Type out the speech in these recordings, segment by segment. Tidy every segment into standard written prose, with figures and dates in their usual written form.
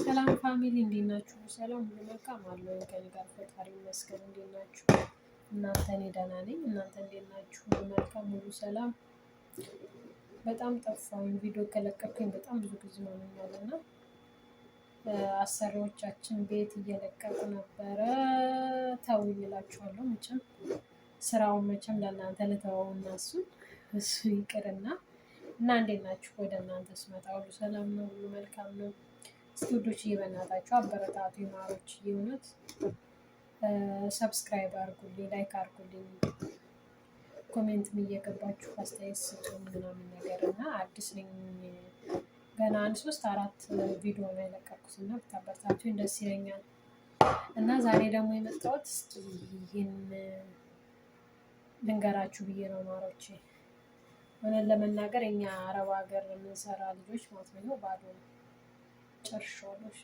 ሰላም ፋሚሊ እንዴት ናችሁ? ሰላም ሁሉ መልካም አለው ከኔ ጋር ፈጣሪ ይመስገን። እንዴት ናችሁ እናንተ? እኔ ደህና ነኝ። እናንተ እንዴት ናችሁ? ሁሉ መልካም ሁሉ ሰላም? በጣም ጠፋሁኝ። ቪዲዮ ከለቀኩኝ በጣም ብዙ ጊዜ ሆኖኛል እና አሰሪዎቻችን ቤት እየለቀቁ ነበረ። ተውኝ እላችኋለሁ። መቼም ስራውን መቼም ለእናንተ ልተወው እና እሱ ይቅርና እና እንዴት ናችሁ? ወደ እናንተ ስመጣ ሁሉ ሰላም ነው? ሁሉ መልካም ነው? እስኪ ውዶችዬ በእናታችሁ አበረታቱ። ማሮች እውነት ሰብስክራይብ አድርጉልኝ፣ ላይክ አድርጉልኝ፣ ኮሜንትም እየገባችሁ አስተያየት ስጡኝ ምናምን ነገር እና አዲስ ነኝ ገና 1-3-4 ቪዲዮ ነው የለቀኩት እና ብታበረታቱኝ ደስ ይለኛል። እና ዛሬ ደግሞ የመጣሁት እስኪ ይህን ልንገራችሁ ብዬ ነው ማሮቼ። ሆነን ለመናገር እኛ አረብ ሀገር የምንሰራ ልጆች ማለት ነው ባዶ ነው ጨርሻለሁ። እሺ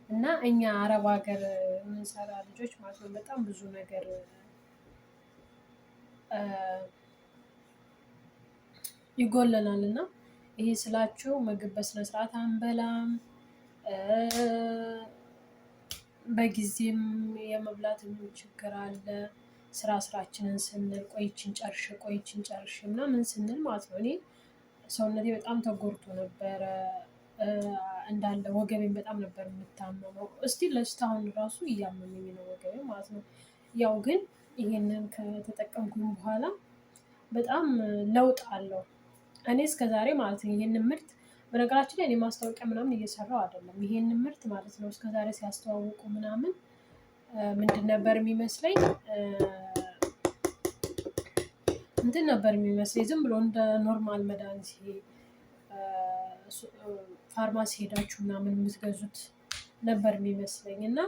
እና እኛ አረብ ሀገር የምንሰራ ልጆች ማለት ነው በጣም ብዙ ነገር ይጎለናል። እና ይሄ ስላችሁ ምግብ በስነ ስርዓት አንበላም፣ በጊዜም የመብላት ችግር አለ። ስራችንን ስንል ቆይችን ጨርሽ ምናምን ስንል ማለት ነው። እኔ ሰውነቴ በጣም ተጎድቶ ነበረ እንዳለ ወገቤን በጣም ነበር የምታመመው። እስቲ ለስታውን ራሱ እያመመኝ ነው ወገቤ ማለት ነው። ያው ግን ይሄንን ከተጠቀምኩኝ በኋላ በጣም ለውጥ አለው። እኔ እስከዛሬ ማለት ነው ይሄንን ምርት በነገራችን ላይ እኔ ማስታወቂያ ምናምን እየሰራው አይደለም። ይሄንን ምርት ማለት ነው እስከዛሬ ሲያስተዋውቁ ምናምን ምንድን ነበር የሚመስለኝ እንትን ነበር የሚመስለኝ ዝም ብሎ እንደ ኖርማል መድኃኒት ፋርማሲ ሄዳችሁ ምናምን የምትገዙት ነበር የሚመስለኝ። እና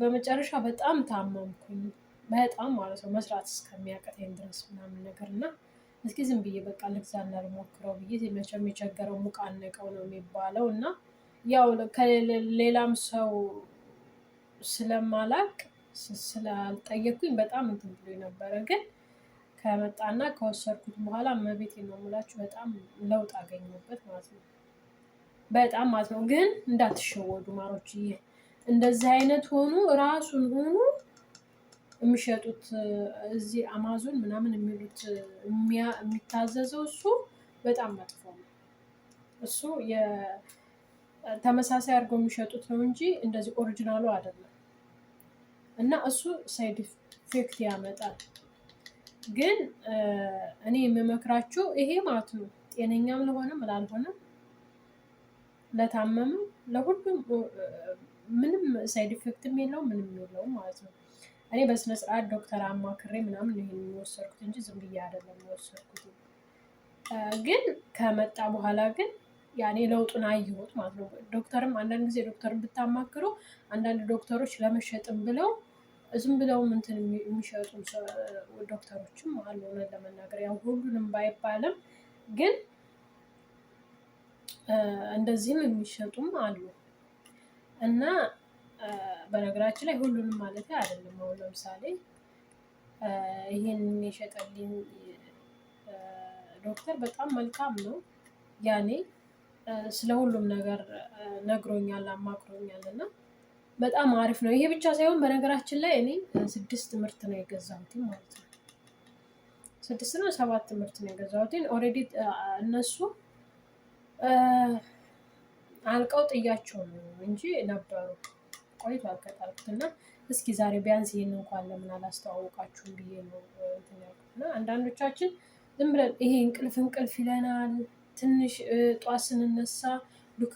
በመጨረሻ በጣም ታመምኩኝ፣ በጣም ማለት ነው መስራት እስከሚያቅተኝ ድረስ ምናምን ነገር እና እስኪ ዝም ብዬ በቃ ልግዛና ልሞክረው ብዬ መቼም የቸገረው ሙቅ አነቀው ነው የሚባለው። እና ያው ከሌላም ሰው ስለማላቅ ስላልጠየኩኝ በጣም እንትን ብሎ ነበረ። ግን ከመጣና ከወሰድኩት በኋላ መቤቴ ነው የምላችሁ በጣም ለውጥ አገኘሁበት ማለት ነው። በጣም ማለት ነው። ግን እንዳትሸወዱ ማሮች፣ እንደዚህ አይነት ሆኑ ራሱን ሆኑ የሚሸጡት እዚህ አማዞን ምናምን የሚሉት የሚታዘዘው እሱ በጣም መጥፎ ነው። እሱ ተመሳሳይ አድርገው የሚሸጡት ነው እንጂ እንደዚህ ኦሪጂናሉ አይደለም። እና እሱ ሳይድ ኢፌክት ያመጣል። ግን እኔ የምመክራችሁ ይሄ ማለት ነው ጤነኛም ለሆነም ላልሆነም ለታመመም ለሁሉም ምንም ሳይድ ኢፌክትም የለውም ምንም የለውም ማለት ነው። እኔ በስነ ስርዓት ዶክተር አማክሬ ምናምን ይሄን የወሰድኩት እንጂ ዝም ብዬ አይደለም የወሰድኩት። ግን ከመጣ በኋላ ግን ያኔ ለውጡን አየሁት ማለት ነው። ዶክተርም አንዳንድ ጊዜ ዶክተርን ብታማክሩ አንዳንድ ዶክተሮች ለመሸጥም ብለው ዝም ብለው እንትን የሚሸጡ ዶክተሮችም አሉ። እውነት ለመናገር ያው ሁሉንም ባይባልም ግን እንደዚህም የሚሸጡም አሉ። እና በነገራችን ላይ ሁሉንም ማለት አይደለም። አሁን ለምሳሌ ይሄንን የሸጠልኝ ዶክተር በጣም መልካም ነው። ያኔ ስለ ሁሉም ነገር ነግሮኛል፣ አማክሮኛል እና በጣም አሪፍ ነው። ይሄ ብቻ ሳይሆን በነገራችን ላይ እኔ 6 ምርት ነው የገዛሁት ማለት ነው። 6 ነው 7 ምርት ነው የገዛሁት። ኦልሬዲ እነሱ አልቀው ጥያቸው ነው እንጂ ነበሩ ቆይቷል ከጣልኩት። እና እስኪ ዛሬ ቢያንስ ይሄን እንኳን ለምን አላስተዋወቃችሁም ብዬ ነው እንትን ያልኩት። እና አንዳንዶቻችን ዝም ብለን ይሄ እንቅልፍ ይለናል። ትንሽ ጧት ስንነሳ ልክ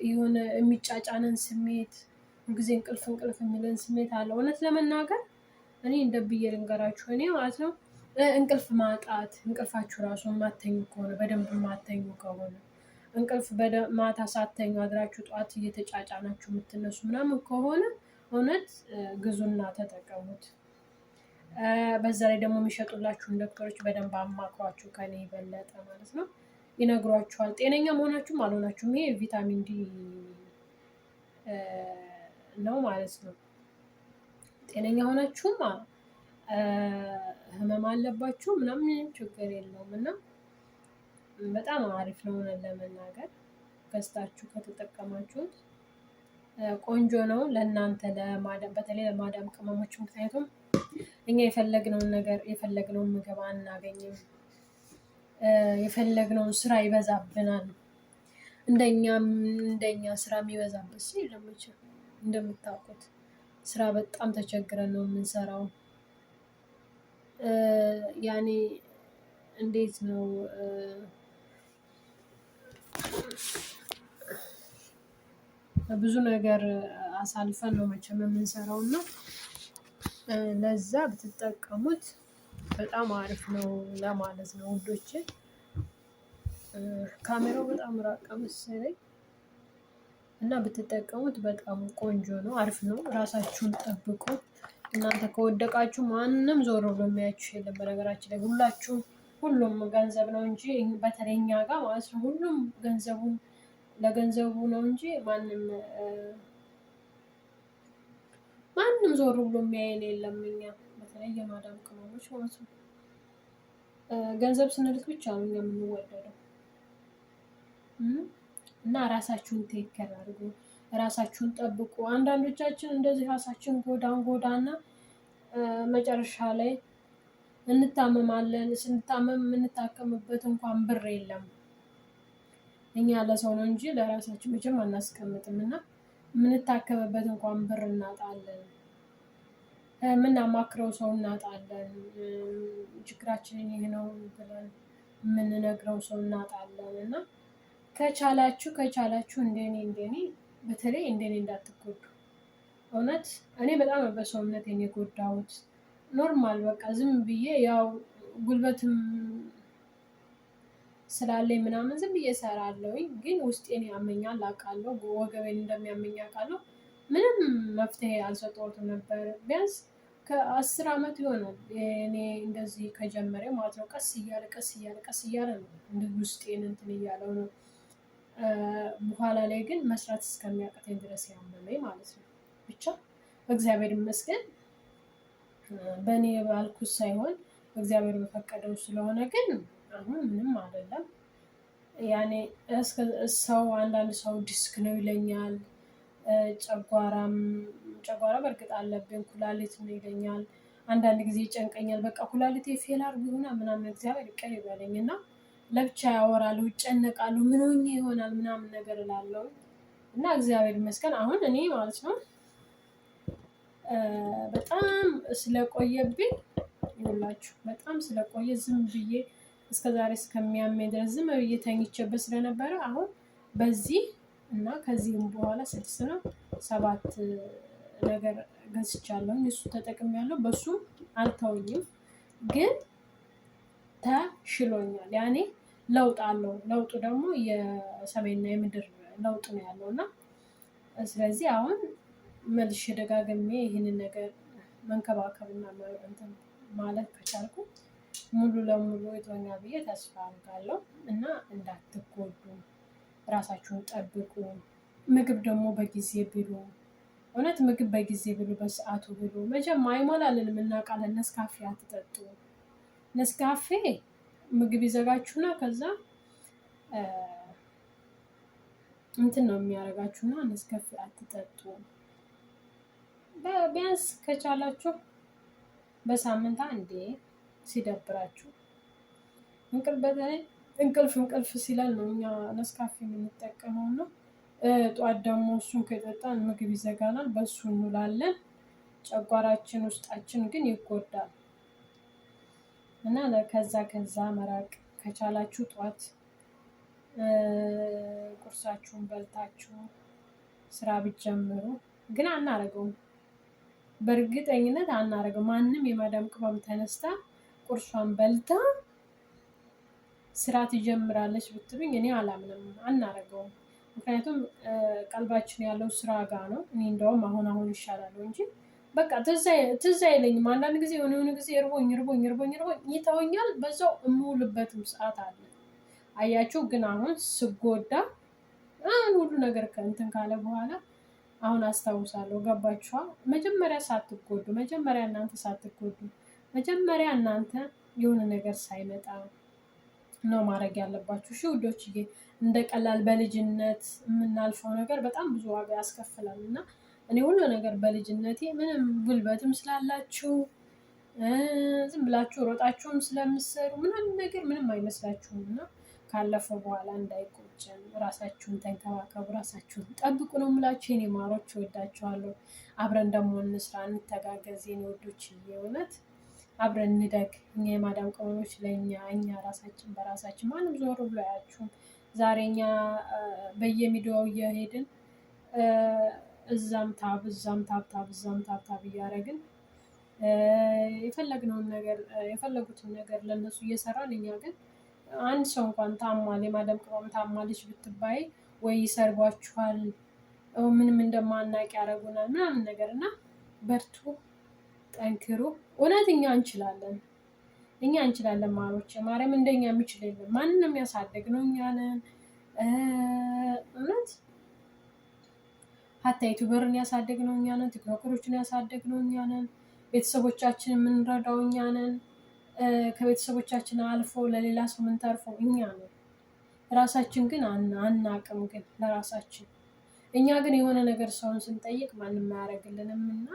የሆነ የሚጫጫነን ስሜት ጊዜ እንቅልፍ የሚለን ስሜት አለ። እውነት ለመናገር እኔ እንደ ብዬ ልንገራችሁ፣ እኔ ማለት ነው እንቅልፍ ማጣት፣ እንቅልፋችሁ ራሱ ማተኙ ከሆነ በደንብ ማተኙ ከሆነ እንቅልፍ ማታ ሳተኙ አድራችሁ ጠዋት እየተጫጫናችሁ የምትነሱ ምናምን ከሆነ እውነት ግዙና ተጠቀሙት። በዛ ላይ ደግሞ የሚሸጡላችሁን ዶክተሮች በደንብ አማክሯችሁ ከኔ የበለጠ ማለት ነው ይነግሯችኋል። ጤነኛ መሆናችሁም አልሆናችሁም ይሄ ቪታሚን ዲ ነው ማለት ነው። ጤነኛ ሆናችሁም ህመም አለባችሁ ምናምን ችግር የለውም። እና በጣም አሪፍ ነው ለመናገር። ገዝታችሁ ከተጠቀማችሁት ቆንጆ ነው ለእናንተ ለማዳም፣ በተለይ ለማዳም ቅመሞች። ምክንያቱም እኛ የፈለግነውን ነገር የፈለግነውን ምግብ አናገኝም። የፈለግነውን ስራ ይበዛብናል። እንደኛ ስራ የሚበዛበት ሰው የለም መቼም። እንደምታውቁት ስራ በጣም ተቸግረን ነው የምንሰራው። ያኔ እንዴት ነው ብዙ ነገር አሳልፈን ነው መቼም የምንሰራው እና ለዛ ብትጠቀሙት በጣም አሪፍ ነው ለማለት ነው ውዶቼ። ካሜራው በጣም ራቀ መሰለኝ እና ብትጠቀሙት በጣም ቆንጆ ነው፣ አሪፍ ነው። ራሳችሁን ጠብቁ። እናንተ ከወደቃችሁ ማንም ዞር ብሎ የሚያችሁ የለም። በነገራችን ላይ ሁሉም ገንዘብ ነው እንጂ በተለይ እኛ ጋር ማለት ነው ሁሉም ለገንዘቡ ነው እንጂ ማንም ዞር ብሎ የሚያየን የለም። እኛ በተለይ የማዳም ቅመሞች ማለት ነው ገንዘብ ስንልክ ብቻ ነው እኛ የምንወደደው። እና ራሳችሁን ቴክከር አድርጉ፣ ራሳችሁን ጠብቁ። አንዳንዶቻችን እንደዚህ ራሳችን ጎዳና መጨረሻ ላይ እንታመማለን። ስንታመም የምንታከምበት እንኳን ብር የለም። እኛ ለሰው ነው እንጂ ለራሳችን መቼም አናስቀምጥም እና የምንታከምበት እንኳን ብር እናጣለን። የምናማክረው ሰው እናጣለን። ችግራችንን ይህ ነው ብለን የምንነግረው ሰው እናጣለን። እና ከቻላችሁ እንደኔ በተለይ እንደኔ እንዳትጎዱ። እውነት እኔ በጣም በሰውነቴን የጎዳሁት ኖርማል በቃ ዝም ብዬ ያው ጉልበትም ስላለኝ ምናምን ዝም ብዬ እሰራለሁኝ፣ ግን ውስጤን ያመኛል አውቃለሁ። ወገቤን እንደሚያመኝ አውቃለሁ። ምንም መፍትሄ አልሰጠሁትም ነበር። ቢያንስ ከ10 ዓመት ይሆናል እኔ እንደዚህ ከጀመረ ማለት ነው። ቀስ እያለ ነው እንዲህ ውስጤን እንትን እያለው ነው። በኋላ ላይ ግን መስራት እስከሚያቅተኝ ድረስ ያመመኝ ማለት ነው። ብቻ እግዚአብሔር ይመስገን በእኔ ባልኩት ሳይሆን እግዚአብሔር በፈቀደው ስለሆነ ግን አሁን ምንም አይደለም። ያኔ አንዳንድ ሰው ዲስክ ነው ይለኛል። ጨጓራ በእርግጥ አለብኝ፣ ኩላሊት ነው ይለኛል። አንዳንድ ጊዜ ይጨንቀኛል። በቃ ኩላሊቴ ፌል አድርጎ ይሆናል ምናምን እግዚአብሔር ይቅር ይበለኝ እና ለብቻ ያወራሉ፣ ይጨነቃሉ። ምን ሆኜ ይሆናል ምናምን ነገር እላለሁ እና እግዚአብሔር ይመስገን አሁን እኔ ማለት ነው በጣም ስለቆየብኝ ይኸውላችሁ፣ በጣም ስለቆየ ዝም ብዬ እስከዛሬ እስከሚያመኝ ድረስ ዝም ብዬ ተኝቼበት ስለነበረ አሁን በዚህ እና ከዚህም በኋላ 6 ነው 7 ነገር ገዝቻለሁኝ። እሱ ተጠቅሜያለሁ። በሱ አልተውኝም፣ ግን ተሽሎኛል። ያኔ ለውጥ አለው። ለውጡ ደግሞ የሰማይና የምድር ለውጥ ነው ያለው እና ስለዚህ አሁን መልሼ ደጋግሜ ይህንን ነገር መንከባከብና ማለት ከቻልኩ ሙሉ ለሙሉ ይተወኛል ብዬ ተስፋ አድርጋለሁ። እና እንዳትጎዱ፣ ራሳችሁን ጠብቁ። ምግብ ደግሞ በጊዜ ብሉ። እውነት ምግብ በጊዜ ብሉ፣ በሰዓቱ ብሉ። መቼም አይሞላልንም እናውቃለን። ነስካፌ አትጠጡ። ነስካፌ ምግብ ይዘጋችሁና ከዛ እንትን ነው የሚያደርጋችሁና ነስካፌ አትጠጡ። ቢያንስ ከቻላችሁ በሳምንት አንዴ ሲደብራችሁ በተለይ እንቅልፍ ሲለን ነው እኛ ነስካፌ የምንጠቀመው ነው። ጠዋት ደግሞ እሱን ከጠጣን ምግብ ይዘጋናል፣ በሱ እንውላለን። ጨጓራችን ውስጣችን ግን ይጎዳል እና ከዛ መራቅ ከቻላችሁ ጠዋት ቁርሳችሁን በልታችሁ ስራ ብትጀምሩ። ግን አናረገውም፣ በእርግጠኝነት አናረገው። ማንም የማዳም ቅመም ተነስታ ቁርሷን በልታ ስራ ትጀምራለች ብትሉኝ እኔ አላምንም፣ አናረገውም። ምክንያቱም ቀልባችን ያለው ስራ ጋር ነው። እኔ እንደውም አሁን ይሻላል እንጂ በቃ ትዝ አይለኝም። አንዳንድ ጊዜ የሆነ ጊዜ እርቦኝ ይተወኛል፣ በዛው የምውልበትም ሰዓት አለ። አያችሁ። ግን አሁን ስጎዳ ሁሉ ነገር ከእንትን ካለ በኋላ አሁን አስታውሳለሁ። ገባችኋ? መጀመሪያ እናንተ የሆነ ነገር ሳይመጣ ነው ማድረግ ያለባችሁ። እሺ ውዶችዬ፣ እንደ ቀላል በልጅነት የምናልፈው ነገር በጣም ብዙ ዋጋ ያስከፍላል። እና እኔ ሁሉ ነገር በልጅነቴ ምንም ጉልበትም ስላላችሁ ዝም ብላችሁ ሮጣችሁም ስለምትሰሩ ምንም ነገር ምንም አይመስላችሁም። እና ካለፈው በኋላ እንዳይቆጨን ራሳችሁን ተንከባከቡ፣ ራሳችሁን ጠብቁ ነው የምላችሁ የኔ ማሮች። እወዳችኋለሁ። አብረን ደግሞ እንስራ፣ እንተጋገዝ የኔ ወዶች። እውነት አብረን እንደግ። እኛ የማዳም ቅመሞች ለእኛ እኛ ራሳችን በራሳችን ማንም ዞር ብሎ አያችሁም። ዛሬ እኛ በየሚዲያው እየሄድን እዛም ታብ እዛም ታብታብ እዛም ታብታብ እያደረግን የፈለጉትን ነገር ለእነሱ እየሰራን እኛ ግን አንድ ሰው እንኳን ታሟል የማዳም ቅመም ታማለች ብትባይ ወይ ይሰርቧችኋል፣ ምንም እንደማናቅ ያደርጉናል ምናምን ነገር። እና በርቱ፣ ጠንክሩ። እውነት እኛ እንችላለን ማሮች። ማርያም እንደኛ የሚችል የለም። ማንንም ያሳደግ ነው እኛ ነን። እውነት ሀታ ዩቱበርን ያሳደግ ነው እኛ ነን። ቲክቶከሮችን ያሳደግ ነው እኛ ነን። ቤተሰቦቻችን የምንረዳው እኛ ነን። ከቤተሰቦቻችን አልፎ ለሌላ ሰው የምንተርፈው እኛ ነን። ራሳችን ግን አናቅም። ግን ለራሳችን እኛ ግን የሆነ ነገር ሰውን ስንጠይቅ ማንም አያደርግልንም። እና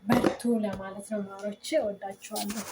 በርቱ ለማለት ነው ማሮቼ። እወዳችኋለሁ።